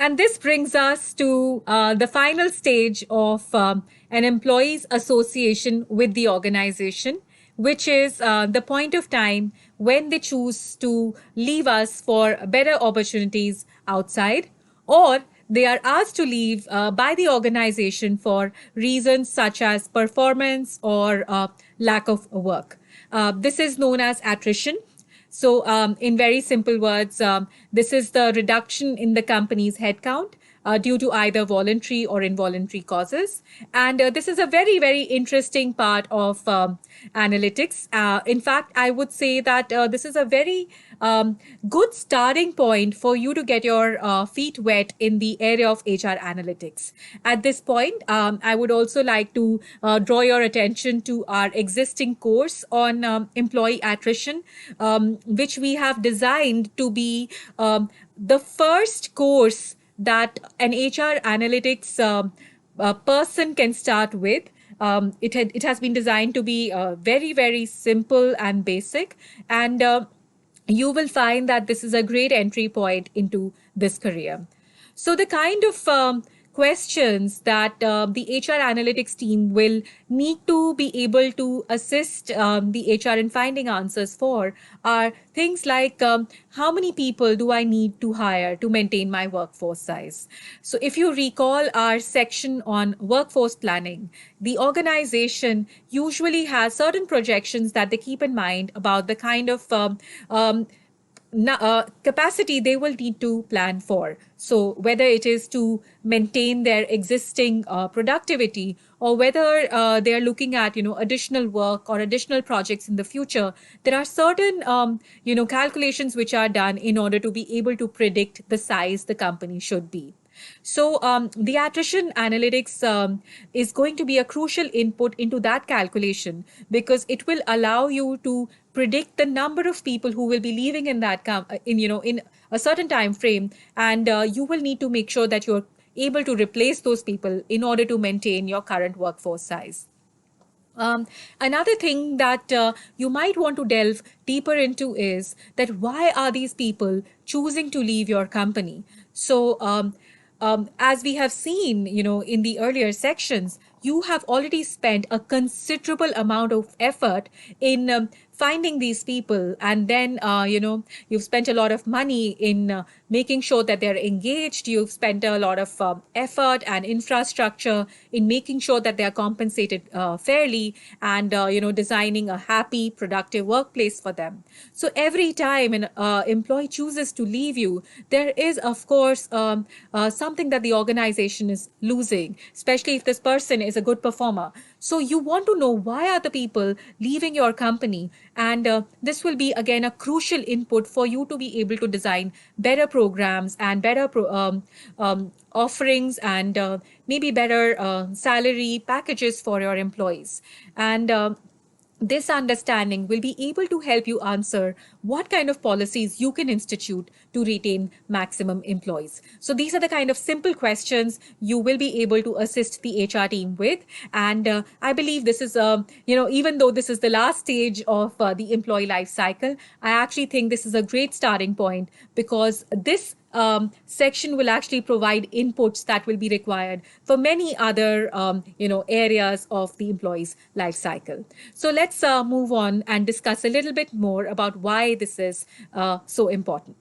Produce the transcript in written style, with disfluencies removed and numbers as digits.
And this brings us to the final stage of an employee's association with the organization, which is the point of time when they choose to leave us for better opportunities outside, or they are asked to leave by the organization for reasons such as performance or lack of work. This is known as attrition. So, in very simple words, this is the reduction in the company's headcount due to either voluntary or involuntary causes. And this is a very, very interesting part of analytics. In fact, I would say that this is a very good starting point for you to get your feet wet in the area of HR analytics. At this point, I would also like to draw your attention to our existing course on employee attrition, which we have designed to be the first course that an HR analytics person can start with. It has been designed to be very, very simple and basic. And you will find that this is a great entry point into this career. So the kind of questions that the HR analytics team will need to be able to assist the HR in finding answers for are things like how many people do I need to hire to maintain my workforce size? So if you recall our section on workforce planning, the organization usually has certain projections that they keep in mind about the kind of capacity they will need to plan for. So whether it is to maintain their existing productivity, or whether they are looking at additional work or additional projects in the future, there are certain calculations which are done in order to be able to predict the size the company should be. So the attrition analytics is going to be a crucial input into that calculation, because it will allow you to predict the number of people who will be leaving in that in a certain time frame, and you will need to make sure that you're able to replace those people in order to maintain your current workforce size. Another thing that you might want to delve deeper into is that why are these people choosing to leave your company? So, as we have seen, in the earlier sections, you have already spent a considerable amount of effort in finding these people, and then you've spent a lot of money in making sure that they're engaged. You've spent a lot of effort and infrastructure in making sure that they're compensated fairly, and designing a happy, productive workplace for them. So every time an employee chooses to leave you, there is, of course, something that the organization is losing, especially if this person is a good performer. So you want to know why are the people leaving your company, and this will be again a crucial input for you to be able to design better programs and better offerings, and maybe better salary packages for your employees. And this understanding will be able to help you answer what kind of policies you can institute to retain maximum employees. So these are the kind of simple questions you will be able to assist the HR team with. And I believe this is, even though this is the last stage of the employee life cycle, I actually think this is a great starting point, because this section will actually provide inputs that will be required for many other areas of the employee's life cycle. So let's move on and discuss a little bit more about why this is so important.